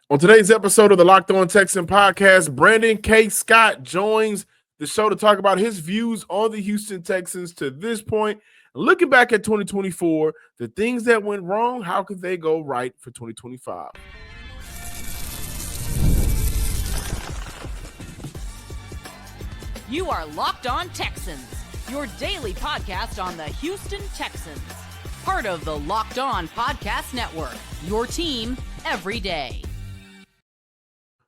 On today's episode of the Locked On Texan podcast, Brandon K. Scott joins the show to talk about his views on the Houston Texans to this point. Looking back at 2024, the things that went wrong, how could they go right for 2025? You are Locked On Texans, your daily podcast on the Houston Texans. Part of the Locked On Podcast Network, your team every day.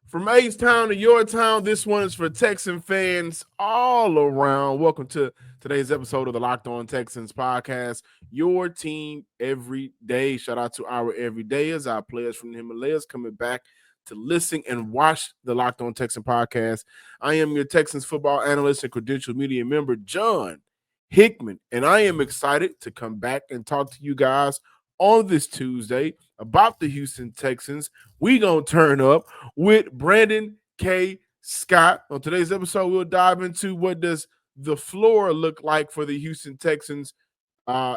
From H-Town to your town, this one is for Texan fans all around. Welcome to today's episode of the Locked On Texans podcast, your team every day. Shout out to our everydayers, our players from the Himalayas coming back to listen and watch the Locked On Texan podcast. I am your Texans football analyst and credentialed media member, John Hickman, and I am excited to come back and talk to you guys on this Tuesday about the Houston Texans. We gonna turn up with Brandon K. Scott. On today's episode, we'll dive into what does the floor look like for the Houston Texans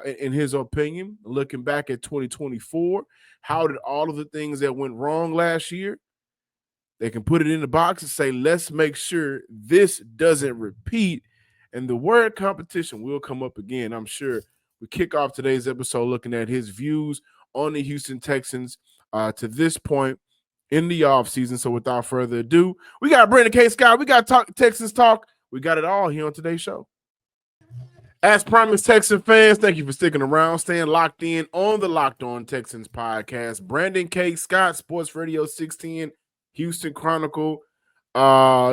in his opinion, looking back at 2024. How did all of the things that went wrong last year, they can put it in the box and say, let's make sure this doesn't repeat. And the word competition will come up again, I'm sure. We kick off today's episode looking at his views on the Houston Texans to this point in the offseason. So without further ado, we got Brandon K. Scott. We got Texans Talk. We got it all here on today's show. As promised, Texan fans, thank you for sticking around, staying locked in on the Locked On Texans podcast. Brandon K. Scott, Sports Radio 610, Houston Chronicle.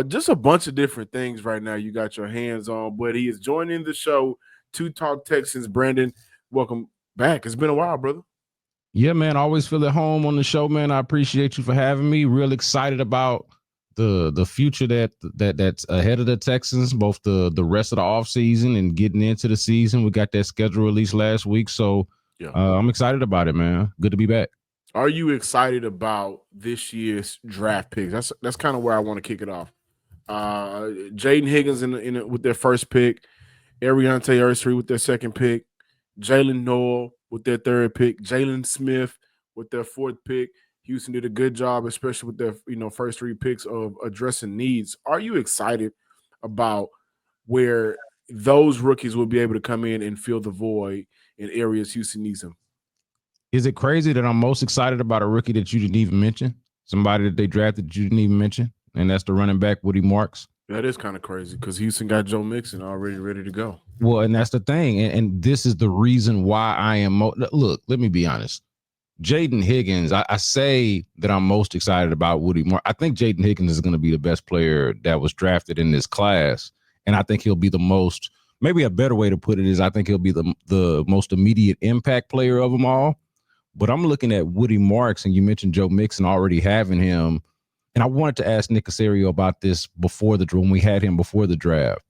Just a bunch of different things right now you got your hands on, but he is joining the show to talk Texans. Brandon, welcome back. It's been a while, brother. Yeah, man. I always feel at home on the show, man. I appreciate you for having me. Real excited about the future that's ahead of the Texans, both the rest of the offseason and getting into the season. We got that schedule released last week, so yeah. I'm excited about it, man. Good to be back. Are you excited about this year's draft picks? That's kind of where I want to kick it off. Jaden Higgins with their first pick, Ariante Ursary with their second pick, Jalen Noel with their third pick, Jalen Smith with their fourth pick. Houston did a good job, especially with their first three picks, of addressing needs. Are you excited about where those rookies will be able to come in and fill the void in areas Houston needs them? Is it crazy that I'm most excited about a rookie that you didn't even mention? Somebody that they drafted that you didn't even mention, and that's the running back Woody Marks. That is kind of crazy because Houston got Joe Mixon already ready to go. Well, and that's the thing, and this is the reason why I am look, let me be honest. Jaden Higgins, I say that I'm most excited about Woody Marks. I think Jaden Higgins is going to be the best player that was drafted in this class, and I think he'll be the most, maybe a better way to put it is I think he'll be the most immediate impact player of them all. But I'm looking at Woody Marks, and you mentioned Joe Mixon already having him. And I wanted to ask Nick Caserio about this when we had him before the draft.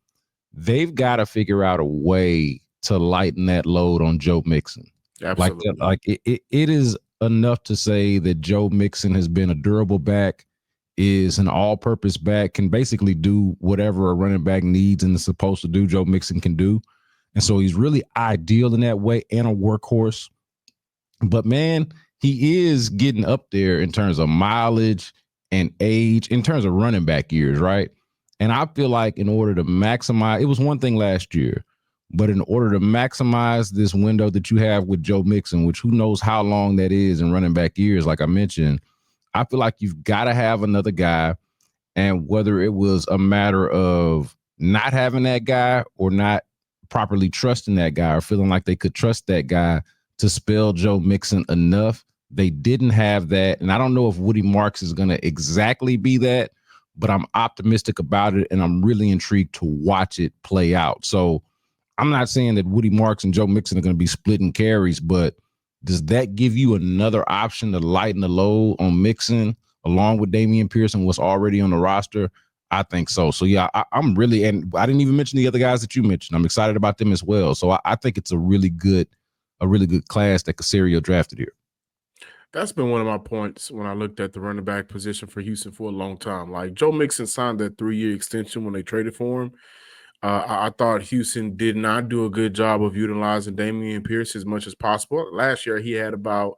They've got to figure out a way to lighten that load on Joe Mixon. Absolutely. It is enough to say that Joe Mixon has been a durable back, is an all-purpose back, can basically do whatever a running back needs and is supposed to do, Joe Mixon can do. And so he's really ideal in that way and a workhorse. But, man, he is getting up there in terms of mileage and age, in terms of running back years, right? And I feel like in order to maximize, it was one thing last year, but in order to maximize this window that you have with Joe Mixon, which who knows how long that is in running back years, like I mentioned, I feel like you've got to have another guy. And whether it was a matter of not having that guy or not properly trusting that guy or feeling like they could trust that guy to spell Joe Mixon enough, they didn't have that. And I don't know if Woody Marks is going to exactly be that, but I'm optimistic about it, and I'm really intrigued to watch it play out. So I'm not saying that Woody Marks and Joe Mixon are going to be splitting carries, but does that give you another option to lighten the load on Mixon along with Damian Pierce and what's already on the roster? I think so. So, yeah, I'm really – and I didn't even mention the other guys that you mentioned. I'm excited about them as well. So I think it's a really good class that Caserio drafted here. That's been one of my points when I looked at the running back position for Houston for a long time. Like, Joe Mixon signed that 3-year extension when they traded for him. I thought Houston did not do a good job of utilizing Damian Pierce as much as possible. Last year, he had about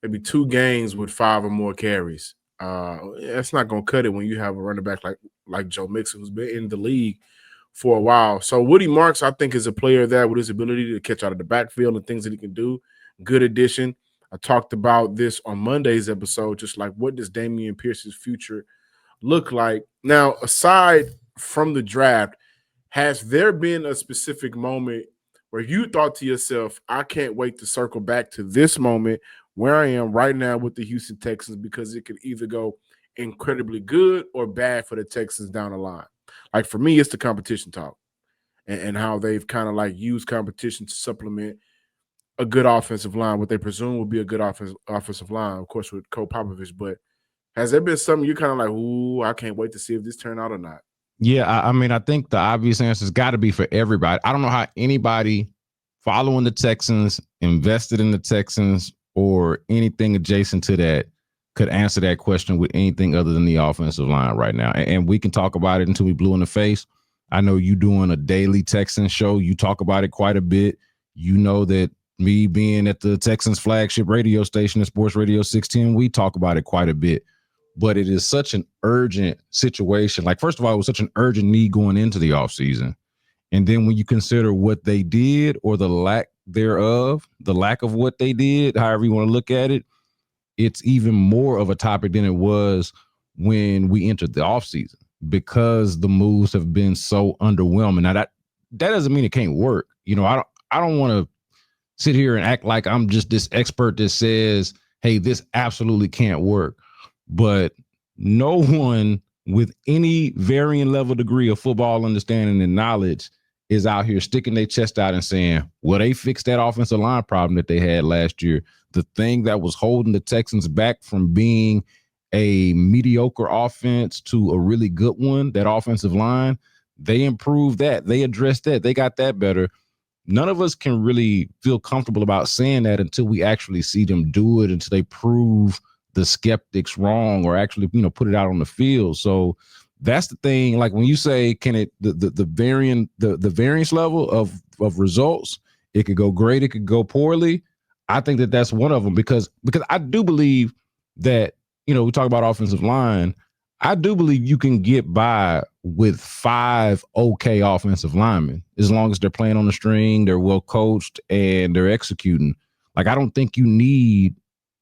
maybe 2 games with 5 or more carries. It's not going to cut it when you have a running back like Joe Mixon, who's been in the league for a while. So Woody Marks, I think, is a player that with his ability to catch out of the backfield and things that he can do, good addition. I talked about this on Monday's episode, just like what does Dameon Pierce's future look like? Now, aside from the draft, has there been a specific moment where you thought to yourself, I can't wait to circle back to this moment where I am right now with the Houston Texans, because it could either go incredibly good or bad for the Texans down the line? Like for me, it's the competition talk and how they've kind of like used competition to supplement a good offensive line, what they presume will be a good offensive line, of course, with Cole Popovich. But has there been something you're kind of like, ooh, I can't wait to see if this turn out or not? Yeah, I mean, I think the obvious answer has got to be for everybody. I don't know how anybody following the Texans, invested in the Texans, or anything adjacent to that could answer that question with anything other than the offensive line right now. And we can talk about it until we blue in the face. I know you doing a daily Texans show. You talk about it quite a bit. You know that me being at the Texans flagship radio station at Sports Radio 610, we talk about it quite a bit. But it is such an urgent situation. Like, first of all, it was such an urgent need going into the offseason. And then when you consider what they did or the lack thereof, the lack of what they did, however you want to look at it, it's even more of a topic than it was when we entered the offseason, because the moves have been so underwhelming. Now, that doesn't mean it can't work. You know, I don't want to sit here and act like I'm just this expert that says, hey, this absolutely can't work. But no one with any varying level degree of football understanding and knowledge is out here sticking their chest out and saying, well, they fixed that offensive line problem that they had last year. The thing that was holding the Texans back from being a mediocre offense to a really good one, that offensive line, they improved that. They addressed that. They got that better. None of us can really feel comfortable about saying that until we actually see them do it, until they prove the skeptics wrong or actually, you know, put it out on the field. So that's the thing. Like when you say, can it the variance level of results, it could go great, it could go poorly. I think that that's one of them, because I do believe that, you know, we talk about offensive line. I do believe you can get by with 5 okay offensive linemen as long as they're playing on the string, they're well coached, and they're executing. Like, I don't think you need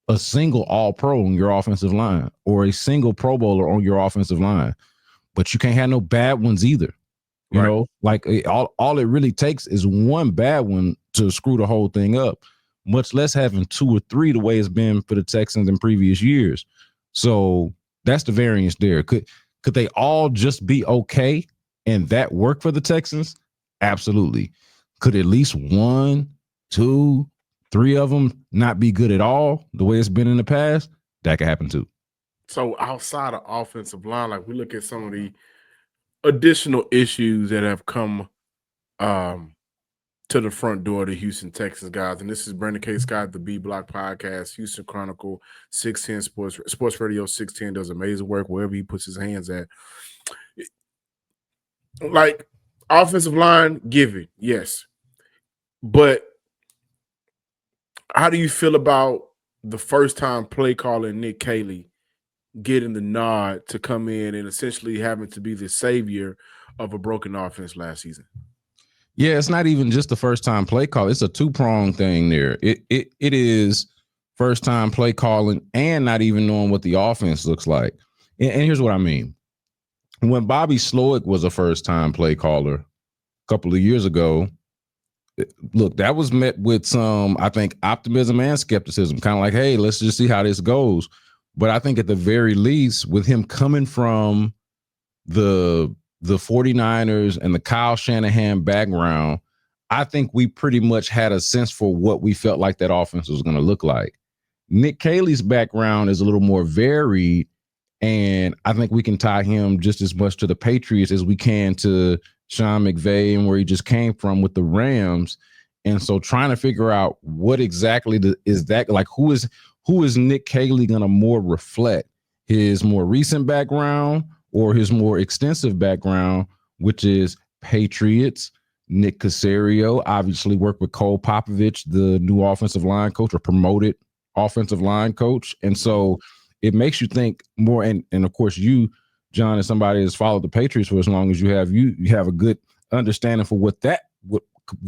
a single all-pro on your offensive line or a single Pro Bowler on your offensive line, but you can't have no bad ones either. You know, like all it really takes is one bad one to screw the whole thing up, much less having 2 or 3 the way it's been for the Texans in previous years. So that's the variance there. Could they all just be okay and that work for the Texans? Absolutely. Could at least 1, 2, 3 of them not be good at all the way it's been in the past? That could happen too. So outside of offensive line, like we look at some of the additional issues that have come to the front door of the Houston Texans, guys. And this is Brandon K. Scott, the B Block Podcast, Houston Chronicle, 610 Sports Radio 610 does amazing work wherever he puts his hands at. Like, offensive line, give it, yes. But how do you feel about the first-time play caller Nick Caley getting the nod to come in and essentially having to be the savior of a broken offense last season? Yeah, it's not even just the first-time play call. It's a 2-pronged thing there. It is first-time play calling and not even knowing what the offense looks like. And here's what I mean. When Bobby Slowick was a first-time play caller a couple of years ago, look, that was met with some, I think, optimism and skepticism, kind of like, hey, let's just see how this goes. But I think at the very least, with him coming from the 49ers and the Kyle Shanahan background, I think we pretty much had a sense for what we felt like that offense was going to look like. Nick Caley's background is a little more varied, and I think we can tie him just as much to the Patriots as we can to Sean McVay and where he just came from with the Rams. And so trying to figure out what exactly is that, like, who is Nick Caley going to more reflect, his more recent background or his more extensive background, which is Patriots. Nick Caserio obviously worked with Cole Popovich, the new offensive line coach, or promoted offensive line coach. And so it makes you think more. And of course, you, John, as somebody that's followed the Patriots for as long as you have a good understanding for what that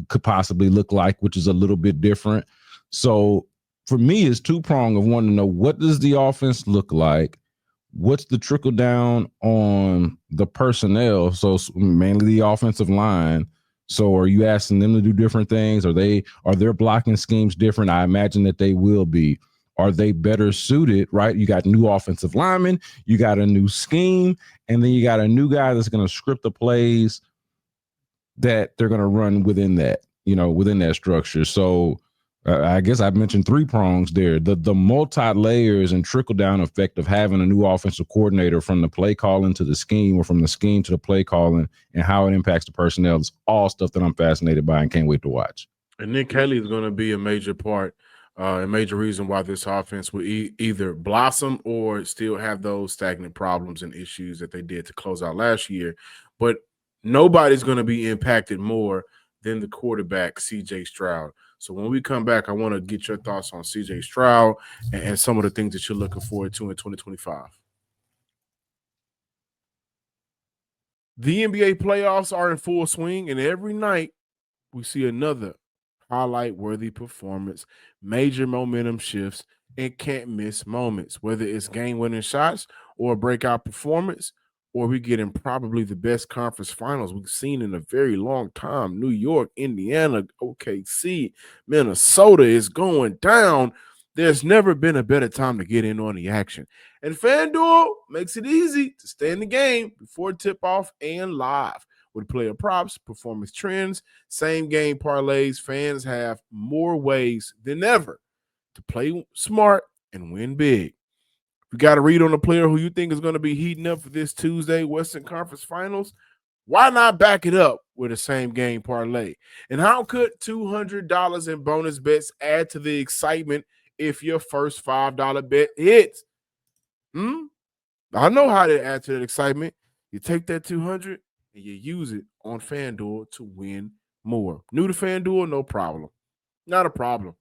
could possibly look like, which is a little bit different. So for me, it's two-pronged of wanting to know, what does the offense look like? What's the trickle down on the personnel? So mainly the offensive line. So are you asking them to do different things? Are their blocking schemes different? I imagine that they will be. Are they better suited, right? You got new offensive linemen, you got a new scheme, and then you got a new guy that's going to script the plays that they're going to run within that, within that structure. So I guess I've mentioned three prongs there. The multi-layers and trickle-down effect of having a new offensive coordinator, from the play calling to the scheme, or from the scheme to the play calling, and how it impacts the personnel, is all stuff that I'm fascinated by and can't wait to watch. And Nick Haley is going to be a major part, a major reason why this offense will either blossom or still have those stagnant problems and issues that they did to close out last year. But nobody's going to be impacted more than the quarterback, C.J. Stroud. So when we come back, I want to get your thoughts on C.J. Stroud and some of the things that you're looking forward to in 2025. The NBA playoffs are in full swing, and every night we see another highlight-worthy performance, major momentum shifts, and can't-miss moments, whether it's game-winning shots or a breakout performance, or we get in probably the best conference finals we've seen in a very long time. New York, Indiana, OKC, Minnesota is going down. There's never been a better time to get in on the action. And FanDuel makes it easy to stay in the game before tip-off and live. With player props, performance trends, same-game parlays, fans have more ways than ever to play smart and win big. You got to read on a player who you think is going to be heating up for this Tuesday Western Conference Finals. Why not back it up with a same game parlay? And how could $200 in bonus bets add to the excitement if your first $5 bet hits? I know how to add to that excitement. You take that $200 and you use it on FanDuel to win more. New to FanDuel, no problem. Not a problem.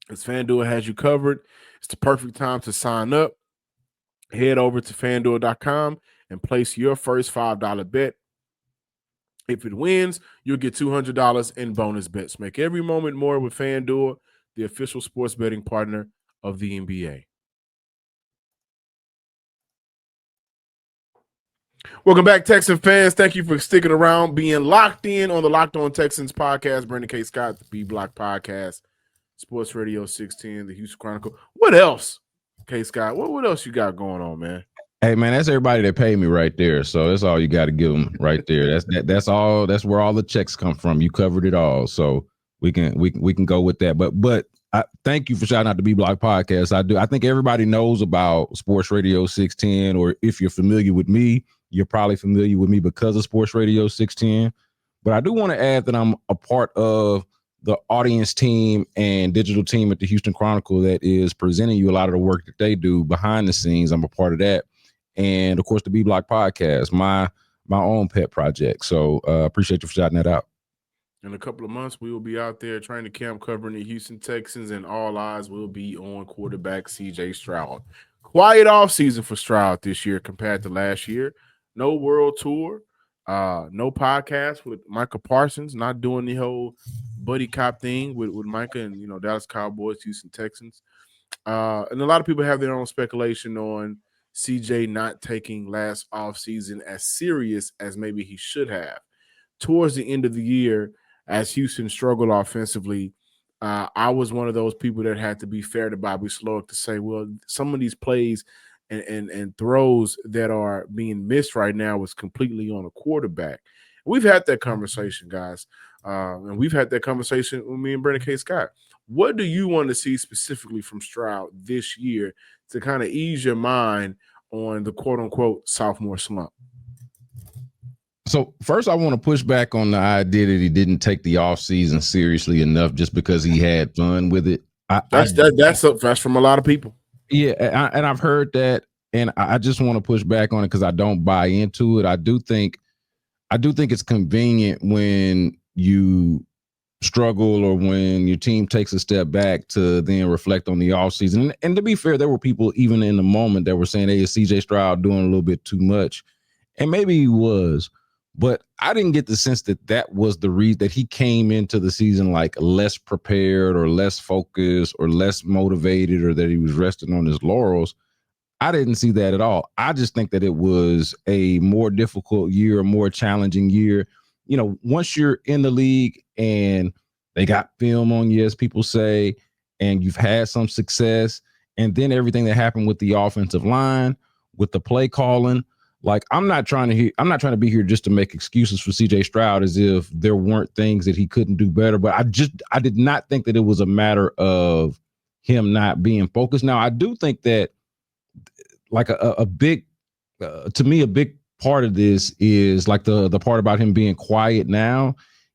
As FanDuel has you covered, it's the perfect time to sign up. Head over to FanDuel.com and place your first $5 bet. If it wins, you'll get $200 in bonus bets. Make every moment more with FanDuel, the official sports betting partner of the NBA. Welcome back, Texan fans. Thank you for sticking around, being locked in on the Locked On Texans podcast. Brandon K. Scott, the B Block Podcast, Sports Radio 610, the Houston Chronicle. What else, K. Scott? What else you got going on, man? Hey, man, that's everybody that paid me right there. So that's all you got to give them right there. That's all. That's where all the checks come from. You covered it all. So we can go with that. But I thank you for shouting out the B Block Podcast. I think everybody knows about Sports Radio 610, or if you're familiar with me, you're probably familiar with me because of Sports Radio 610. But I do want to add that I'm a part of the audience team and digital team at the Houston Chronicle that is presenting you a lot of the work that they do behind the scenes. I'm a part of that. And of course, the B Block Podcast, my own pet project. So appreciate you for shouting that out. In a couple of months, we will be out there training camp covering the Houston Texans, and all eyes will be on quarterback C.J. Stroud. Quiet offseason for Stroud this year compared to last year. No world tour, no podcast with Micah Parsons, not doing the whole buddy cop thing with Micah and, Dallas Cowboys, Houston Texans. And a lot of people have their own speculation on CJ not taking last offseason as serious as maybe he should have. Towards the end of the year, as Houston struggled offensively, I was one of those people that had to be fair to Bobby Slowick to say, well, some of these plays and throws that are being missed right now was completely on a quarterback. We've had that conversation, guys, and we've had that conversation with me and Brandon K. Scott. What do you want to see specifically from Stroud this year to kind of ease your mind on the quote-unquote sophomore slump? So first, I want to push back on the idea that he didn't take the offseason seriously enough just because he had fun with it. That's from a lot of people. Yeah, and I've heard that, and I just want to push back on it because I don't buy into it. I do think it's convenient when you struggle or when your team takes a step back to then reflect on the offseason. And to be fair, there were people even in the moment that were saying, hey, is CJ Stroud doing a little bit too much? And maybe he was, but I didn't get the sense that that was the reason that he came into the season like less prepared or less focused or less motivated or that he was resting on his laurels. I didn't see that at all. I just think that it was a more difficult year, a more challenging year. You know, once you're in the league and they got film on you, as people say, and you've had some success, and then everything that happened with the offensive line, with the play calling, like I'm not trying to be here just to make excuses for CJ Stroud as if there weren't things that he couldn't do better. But I did not think that it was a matter of him not being focused. Now, I do think that like a big, to me, a big part of this is like the part about him being quiet now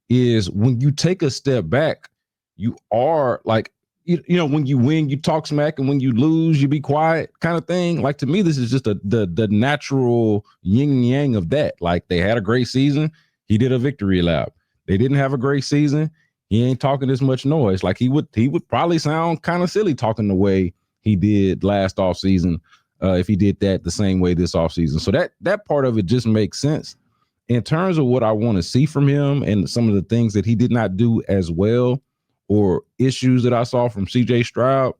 is when you take a step back, you are like, you know, when you win, you talk smack, and when you lose, you be quiet kind of thing. Like, to me, this is just the natural yin and yang of that. Like, they had a great season. He did a victory lap. They didn't have a great season. He ain't talking as much noise. Like, he would probably sound kind of silly talking the way he did last offseason if he did that the same way this offseason. So that part of it just makes sense. In terms of what I want to see from him and some of the things that he did not do as well, or issues that I saw from CJ Stroud,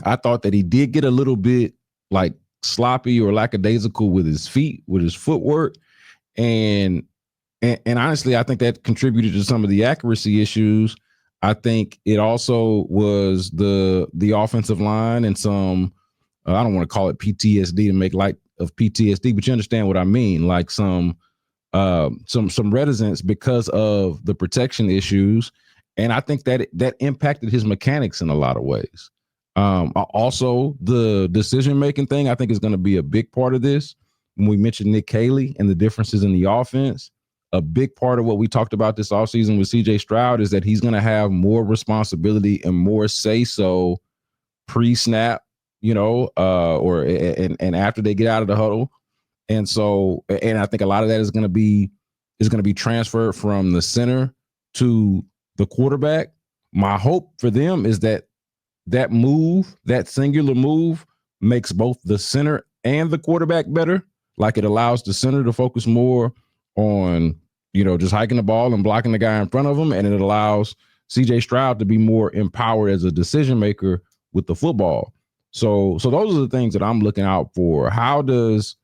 I thought that he did get a little bit like sloppy or lackadaisical with his feet, with his footwork. And honestly, I think that contributed to some of the accuracy issues. I think it also was the offensive line and some, I don't want to call it PTSD to make light of PTSD, but you understand what I mean. Like some reticence because of the protection issues. And I think that impacted his mechanics in a lot of ways. Also, the decision-making thing, I think, is going to be a big part of this. When we mentioned Nick Caley and the differences in the offense, a big part of what we talked about this offseason with CJ Stroud is that he's going to have more responsibility and more say-so pre-snap, you know, and after they get out of the huddle. And so, and I think a lot of that is going to be transferred from the center to the quarterback. My hope for them is that move, that singular move, makes both the center and the quarterback better. Like, it allows the center to focus more on, you know, just hiking the ball and blocking the guy in front of him. And it allows CJ Stroud to be more empowered as a decision maker with the football. So those are the things that I'm looking out for. How does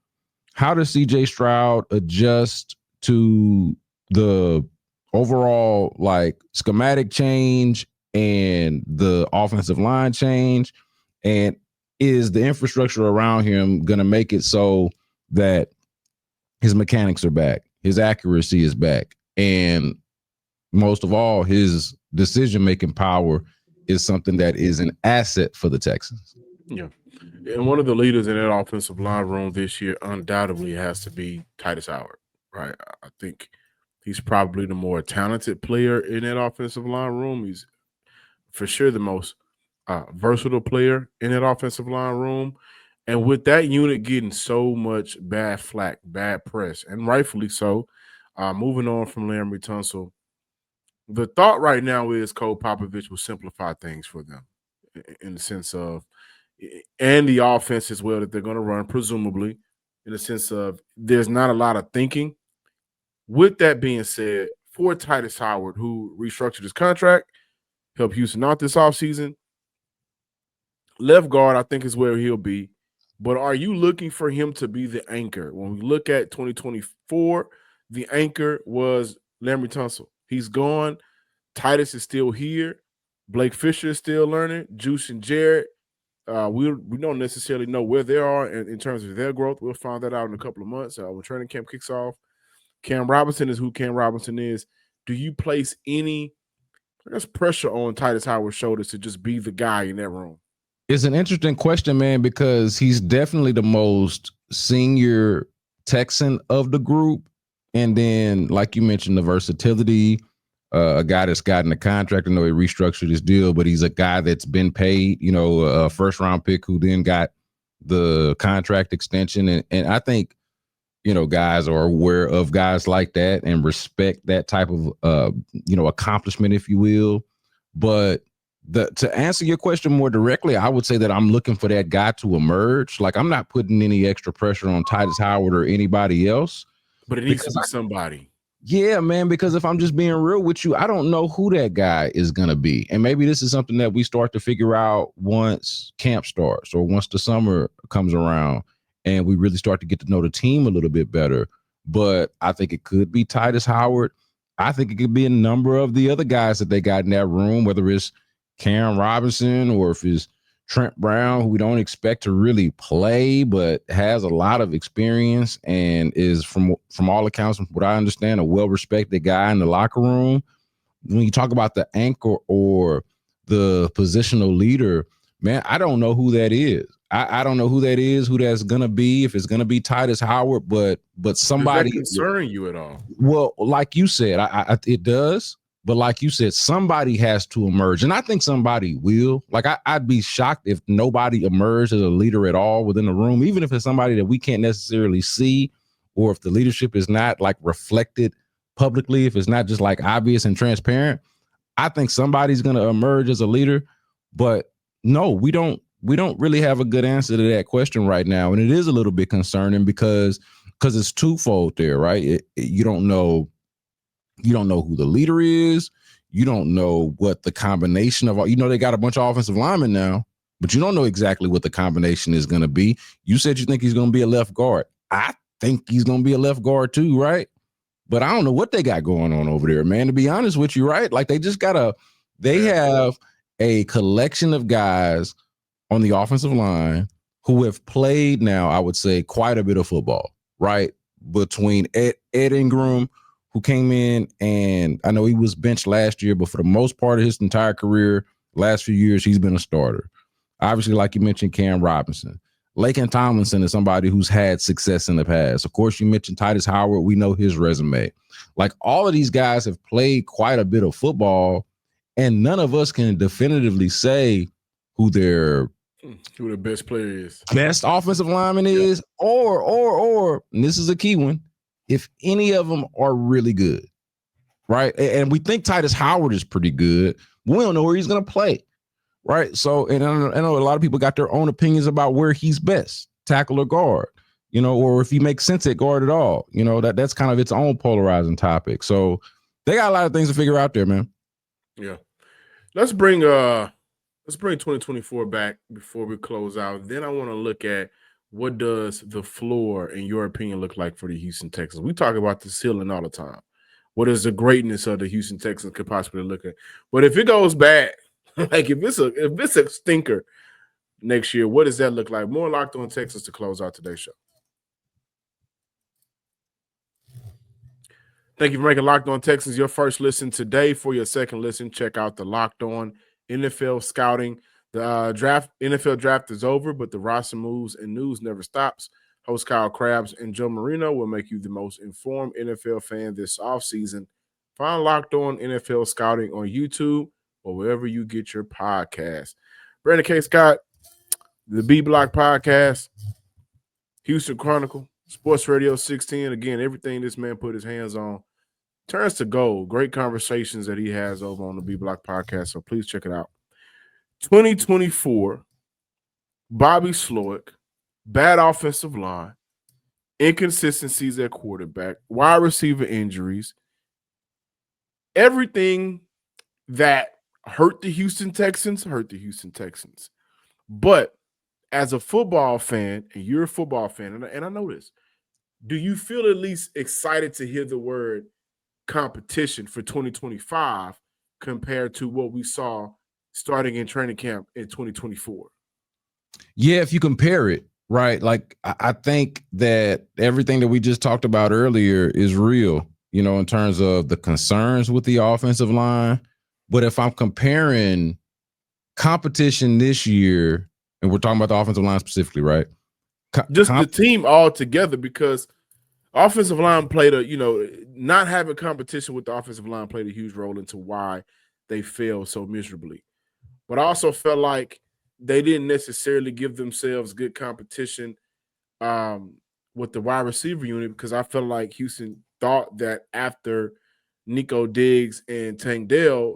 CJ Stroud adjust to the overall like schematic change and the offensive line change? And is the infrastructure around him going to make it so that his mechanics are back, his accuracy is back, and most of all, his decision-making power is something that is an asset for the Texans? Yeah. And one of the leaders in that offensive line room this year undoubtedly has to be Titus Howard, right? I think he's probably the more talented player in that offensive line room. He's for sure the most versatile player in that offensive line room. And with that unit getting so much bad flack, bad press, and rightfully so, moving on from Laremy Tunsil, the thought right now is Coach Popovich will simplify things for them in the sense of, and the offense as well that they're going to run, presumably, in the sense of there's not a lot of thinking. With that being said, for Titus Howard, who restructured his contract, helped Houston out this offseason, left guard, I think, is where he'll be. But are you looking for him to be the anchor? When we look at 2024, the anchor was Laremy Tunsil. He's gone. Titus is still here. Blake Fisher is still learning. Juice and Jarrett, we don't necessarily know where they are in terms of their growth. We'll find that out in a couple of months when training camp kicks off. Cam Robinson is who Cam Robinson is. Do you place any, I guess, pressure on Titus Howard's shoulders to just be the guy in that room? It's an interesting question, man, because he's definitely the most senior Texan of the group. And then, like you mentioned, the versatility, a guy that's gotten a contract. I know he restructured his deal, but he's a guy that's been paid, you know, a first-round pick who then got the contract extension. And I think guys are aware of guys like that and respect that type of accomplishment, if you will. But to answer your question more directly, I would say that I'm looking for that guy to emerge. Like, I'm not putting any extra pressure on Titus Howard or anybody else. But it needs to be somebody. Yeah, man, because if I'm just being real with you, I don't know who that guy is going to be. And maybe this is something that we start to figure out once camp starts or once the summer comes around and we really start to get to know the team a little bit better. But I think it could be Titus Howard. I think it could be a number of the other guys that they got in that room, whether it's Cam Robinson or if it's Trent Brown, who we don't expect to really play, but has a lot of experience and is, from all accounts, from what I understand, a well-respected guy in the locker room. When you talk about the anchor or the positional leader, man, I don't know who that is. I don't know who that is, who that's gonna be, if it's gonna be Titus Howard, but somebody. Does that concern you at all? Well, like you said, it does. But like you said, somebody has to emerge. And I think somebody will. Like, I'd be shocked if nobody emerged as a leader at all within the room, even if it's somebody that we can't necessarily see, or if the leadership is not like reflected publicly, if it's not just like obvious and transparent. I think somebody's going to emerge as a leader. But no, we don't really have a good answer to that question right now. And it is a little bit concerning because it's twofold there, right? You don't know who the leader is. You don't know what the combination of, they got a bunch of offensive linemen now, but you don't know exactly what the combination is going to be. You said you think he's going to be a left guard. I think he's going to be a left guard too, right? But I don't know what they got going on over there, man, to be honest with you, right? Like, they have a collection of guys on the offensive line who have played now, I would say, quite a bit of football, right? Between Ed Ingram, who came in, and I know he was benched last year, but for the most part of his entire career, last few years, he's been a starter. Obviously, like you mentioned, Cam Robinson. Laken Tomlinson is somebody who's had success in the past. Of course, you mentioned Titus Howard. We know his resume. Like, all of these guys have played quite a bit of football, and none of us can definitively say who their best player is, best offensive lineman is, or, and this is a key one, if any of them are really good, right? And we think Titus Howard is pretty good. We don't know where he's going to play, right? So, and I know a lot of people got their own opinions about where he's best, tackle or guard, or if he makes sense at guard at all. That's kind of its own polarizing topic. So they got a lot of things to figure out there, man. Yeah. Let's bring 2024 back before we close out. Then I want to look at, what does the floor, in your opinion, look like for the Houston Texans? We talk about the ceiling all the time. What is the greatness of the Houston Texans could possibly look at? But if it goes bad, like if it's a stinker next year, what does that look like? More Locked On Texans to close out today's show. Thank you for making Locked On Texans your first listen today. For your second listen, check out the Locked On NFL Scouting. The NFL draft is over, but the roster moves and news never stops. Host Kyle Krabs and Joe Marino will make you the most informed NFL fan this offseason. Find Locked On NFL Scouting on YouTube or wherever you get your podcasts. Brandon K. Scott, the B Block Podcast, Houston Chronicle, Sports Radio 610. Again, everything this man put his hands on turns to gold. Great conversations that he has over on the B Block Podcast, so please check it out. 2024, Bobby Slowick, bad offensive line, inconsistencies at quarterback, wide receiver injuries, everything that hurt the Houston Texans. But as a football fan, and you're a football fan, and I know this, do you feel at least excited to hear the word competition for 2025 compared to what we saw starting in training camp in 2024? Yeah, if you compare it, right? Like, I think that everything that we just talked about earlier is real, in terms of the concerns with the offensive line. But if I'm comparing competition this year, and we're talking about the offensive line specifically, right? Just the team all together, because offensive line played not having competition with the offensive line played a huge role into why they failed so miserably. But I also felt like they didn't necessarily give themselves good competition with with the wide receiver unit because I felt like Houston thought that after Nico Diggs and Tank Dell,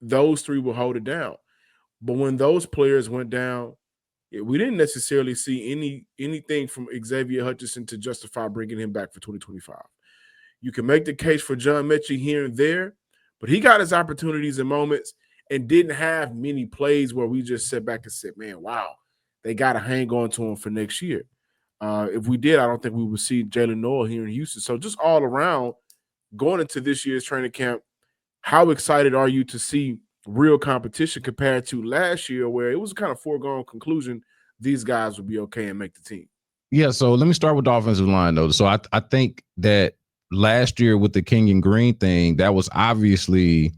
those three will hold it down. But when those players went down, we didn't necessarily see anything from Xavier Hutchinson to justify bringing him back for 2025. You can make the case for John Mechie here and there, but he got his opportunities and moments and didn't have many plays where we just sat back and said, man, wow, they got to hang on to him for next year. If we did, I don't think we would see Jalen Noel here in Houston. So just all around, going into this year's training camp, how excited are you to see real competition compared to last year where it was kind of foregone conclusion these guys would be okay and make the team? Yeah, so let me start with the offensive line, though. So I think that last year with the King and Green thing, that was obviously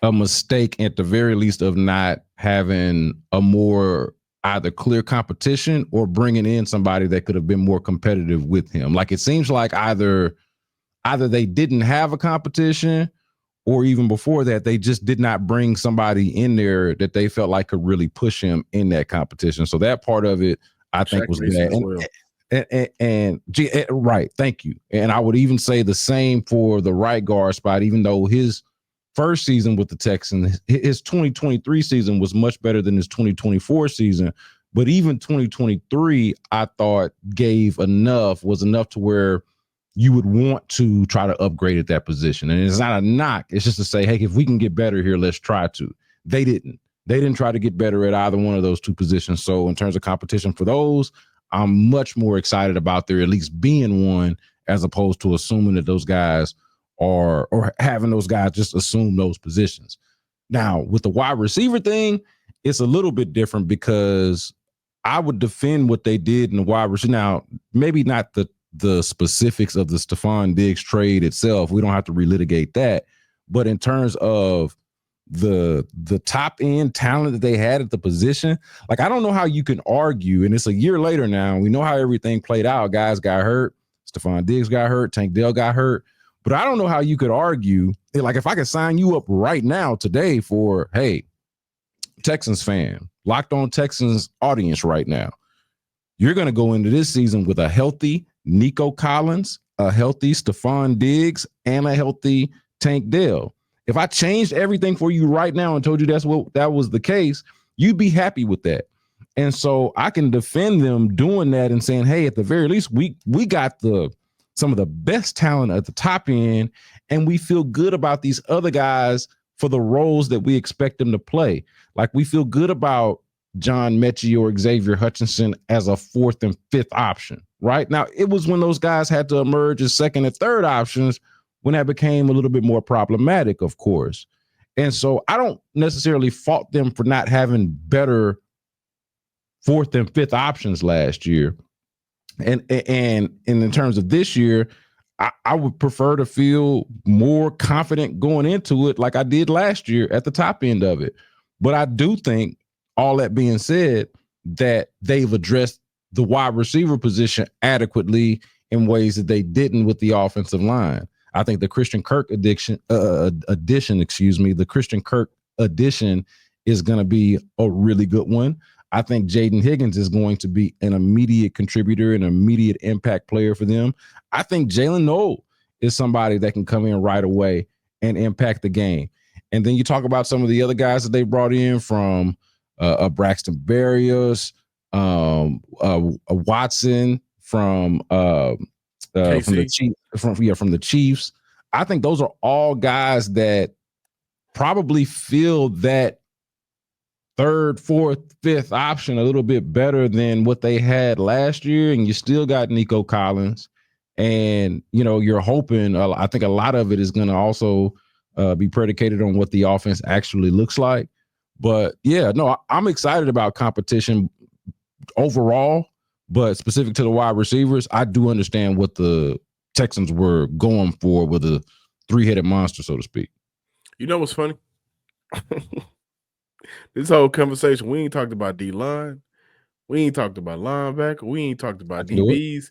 a mistake at the very least of not having a more either clear competition or bringing in somebody that could have been more competitive with him. Like it seems like either they didn't have a competition or even before that, they just did not bring somebody in there that they felt like could really push him in that competition. So that part of it, I think, was bad. Right. Thank you. And I would even say the same for the right guard spot, even though his first season with the Texans, his 2023 season was much better than his 2024 season. But even 2023, I thought was enough to where you would want to try to upgrade at that position. And it's not a knock. It's just to say, hey, if we can get better here, let's try to. They didn't try to get better at either one of those two positions. So in terms of competition for those, I'm much more excited about there at least being one as opposed to assuming that those guys are, or having those guys just assume those positions. Now, with the wide receiver thing, it's a little bit different because I would defend what they did in the wide receiver. Now, maybe not the specifics of the Stephon Diggs trade itself. We don't have to relitigate that. But in terms of the top end talent that they had at the position, like I don't know how you can argue, and it's a year later now, we know how everything played out. Guys got hurt, Stephon Diggs got hurt, Tank Dell got hurt, but I don't know how you could argue, like if I could sign you up right now today for, hey, Texans fan, Locked On Texans audience right now, you're going to go into this season with a healthy Nico Collins, a healthy Stephon Diggs, and a healthy Tank Dell. If I changed everything for you right now and told you that was the case, you'd be happy with that. And so I can defend them doing that and saying, hey, at the very least, we got some of the best talent at the top end, and we feel good about these other guys for the roles that we expect them to play. Like we feel good about John Mechie or Xavier Hutchinson as a fourth and fifth option. Right now, it was when those guys had to emerge as second and third options when that became a little bit more problematic, of course. And so I don't necessarily fault them for not having better fourth and fifth options last year. And in terms of this year, I would prefer to feel more confident going into it like I did last year at the top end of it. But I do think, all that being said, that they've addressed the wide receiver position adequately in ways that they didn't with the offensive line. I think the Christian Kirk addition, the Christian Kirk addition is going to be a really good one. I think Jaden Higgins is going to be an immediate contributor, an immediate impact player for them. I think Jalen Noel is somebody that can come in right away and impact the game. And then you talk about some of the other guys that they brought in from Braxton Berrios, Watson from the Chiefs. I think those are all guys that probably feel that third, fourth, fifth option a little bit better than what they had last year. And you still got Nico Collins, and you're hoping. I think a lot of it is going to also be predicated on what the offense actually looks like. But yeah, no, I'm excited about competition overall, but specific to the wide receivers, I do understand what the Texans were going for with a three-headed monster, so to speak. You know what's funny? This whole conversation, we ain't talked about D-line. We ain't talked about linebacker. We ain't talked about DBs.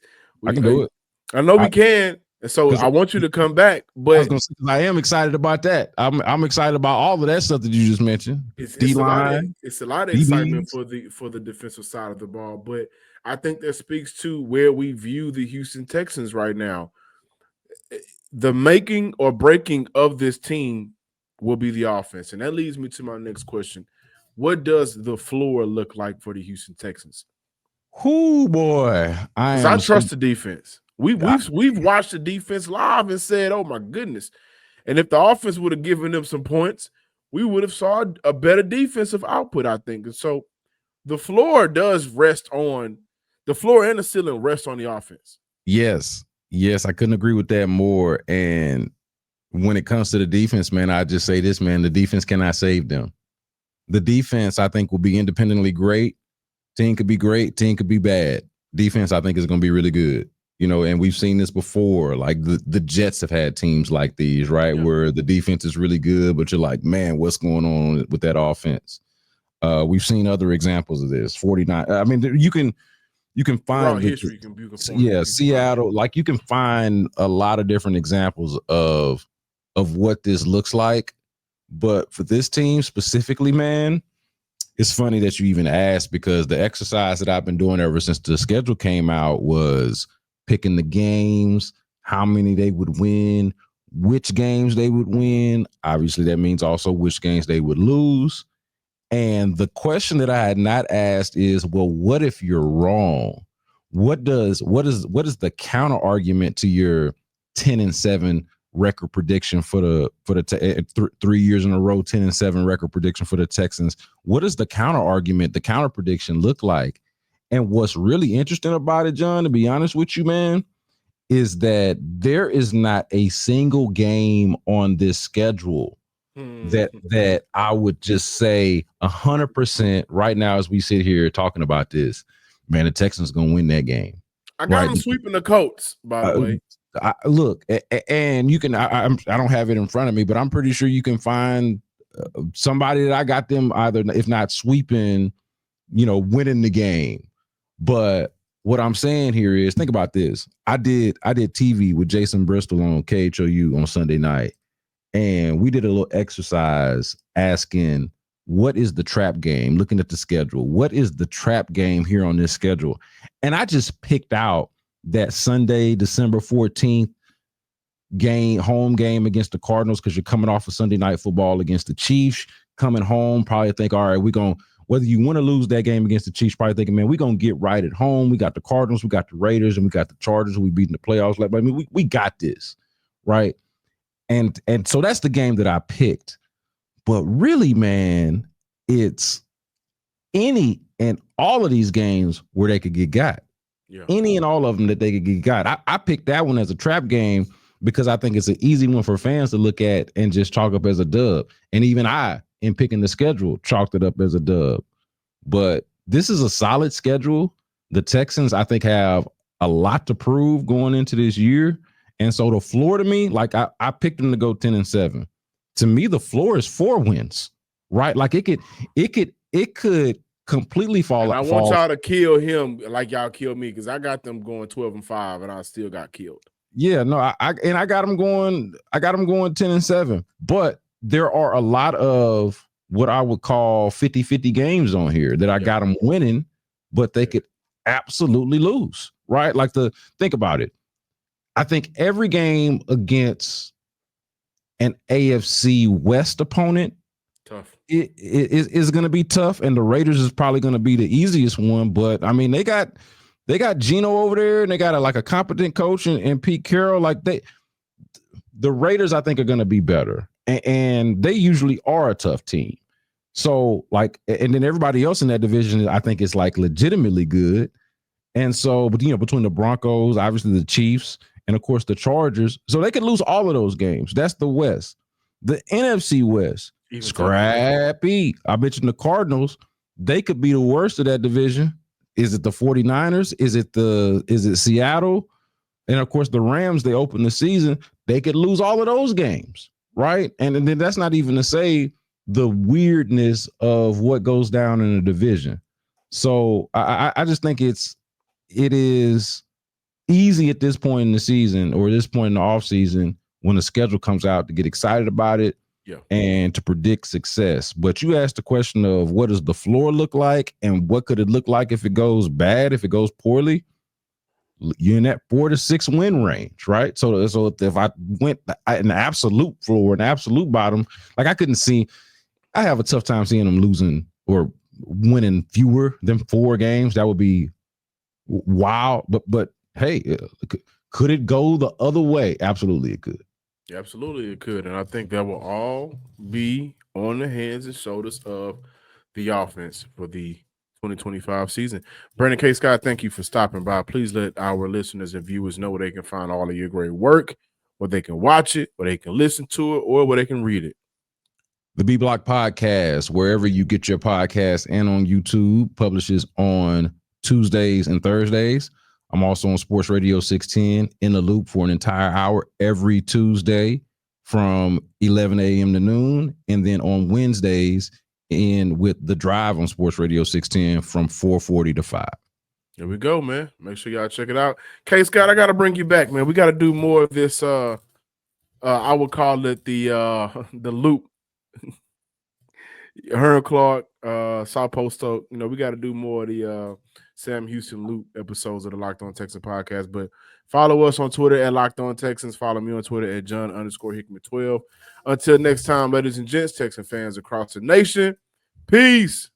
I can do it. I know we can. And so I want you to come back, but I am excited about that. I'm excited about all of that stuff that you just mentioned. It's a lot of excitement for the defensive side of the ball. But I think that speaks to where we view the Houston Texans right now. The making or breaking of this team will be the offense. And that leads me to my next question. What does the floor look like for the Houston Texans? Whoo, boy. Because I trust the defense. We've watched the defense live and said, oh my goodness. And if the offense would have given them some points, we would have saw a better defensive output, I think. And so the floor does rest on the floor and the ceiling rest on the offense. Yes, I couldn't agree with that more. And when it comes to the defense, man, I just say this, man, the defense cannot save them. The defense, I think, will be independently great. Team could be great, team could be bad. Defense, I think, is going to be really good. You know, and we've seen this before. Like the Jets have had teams like these, right? Yeah. Where the defense is really good, but you're like, man, what's going on with that offense? We've seen other examples of this. 49. I mean, you can find history. Seattle. Like you can find a lot of different examples of what this looks like. But for this team specifically, man, it's funny that you even asked, because the exercise that I've been doing ever since the schedule came out was picking the games, how many they would win, which games they would win. Obviously, that means also which games they would lose. And the question that I had not asked is, well, what if you're wrong? What is the counter argument to your 10-7 record prediction for the 3 years in a row, 10-7 record prediction for the Texans? What does the counter argument, the counter prediction look like? And what's really interesting about it, John, to be honest with you, man, is that there is not a single game on this schedule that I would just say 100% right now as we sit here talking about this, man, the Texans going to win that game. I got them sweeping the Colts, by the way. Look, and you can, I don't have it in front of me, but I'm pretty sure you can find somebody that I got them either, if not sweeping, winning the game. But what I'm saying here is, think about this. I did TV with Jason Bristol on KHOU on Sunday night, and we did a little exercise asking, what is the trap game? Looking at the schedule, what is the trap game here on this schedule? And I just picked out that Sunday, December 14th home game against the Cardinals, because you're coming off of Sunday Night Football against the Chiefs, coming home, probably think, all right, whether you want to lose that game against the Chiefs, probably thinking, man, we're going to get right at home. We got the Cardinals, we got the Raiders, and we got the Chargers who we beat in the playoffs. Like, I mean, we got this, right? And so that's the game that I picked. But really, man, it's any and all of these games where they could get got. Yeah. Any and all of them that they could get got. I picked that one as a trap game because I think it's an easy one for fans to look at and just chalk up as a dub. And even I, in picking the schedule, chalked it up as a dub. But this is a solid schedule. The Texans, I think, have a lot to prove going into this year. And so the floor to me, like I picked them to go 10-7. To me, the floor is 4 wins, right? Like it could completely fall. And I want y'all to kill him like y'all killed me, because I got them going 12-5 and I still got killed. Yeah, no, I got them going 10-7. But there are a lot of what I would call 50-50 games on here that I got them winning, but they could absolutely lose, right? Like think about it. I think every game against an AFC West opponent, tough. It is going to be tough, and the Raiders is probably going to be the easiest one. But I mean, they got Geno over there, and they got a competent coach and Pete Carroll. Like the Raiders, I think, are going to be better, and they usually are a tough team. So and then everybody else in that division, I think, is legitimately good. And so, but between the Broncos, obviously the Chiefs, and of course the Chargers, so they could lose all of those games. That's the West. The NFC West, scrappy. I mentioned the Cardinals. They could be the worst of that division. Is it the 49ers? Is it Seattle? And of course the Rams, they open the season. They could lose all of those games, right? And then that's not even to say the weirdness of what goes down in the division. So I just think it is easy at this point in the season, or this point in the offseason, when the schedule comes out, to get excited about it. and to predict success. But you asked the question of what does the floor look like and what could it look like if it goes bad, if it goes poorly? You're in that 4 to 6 win range, right? So if I went an absolute floor, an absolute bottom, like I have a tough time seeing them losing or winning fewer than 4 games. That would be wild. But hey, could it go the other way? Absolutely, it could. Absolutely, it could. And I think that will all be on the hands and shoulders of the offense for the 2025 season. Brandon K. Scott, thank you for stopping by. Please let our listeners and viewers know where they can find all of your great work, where they can watch it, where they can listen to it, or where they can read it. The B Block Podcast, wherever you get your podcast and on YouTube, publishes on Tuesdays and Thursdays. I'm also on Sports Radio 610 in the loop for an entire hour every Tuesday from 11 a.m. to noon. And then on Wednesdays in with The Drive on Sports Radio 610 from 4:40 to 5. There we go, man. Make sure y'all check it out. K. Scott, I got to bring you back, man. We got to do more of this. I would call it the loop. Herm Clark, South Post Oak. We got to do more of the Sam Houston Loop episodes of the Locked On Texans podcast. But follow us on Twitter at Locked On Texans. Follow me on Twitter at John_Hickman12. Until next time, ladies and gents, Texan fans across the nation. Peace.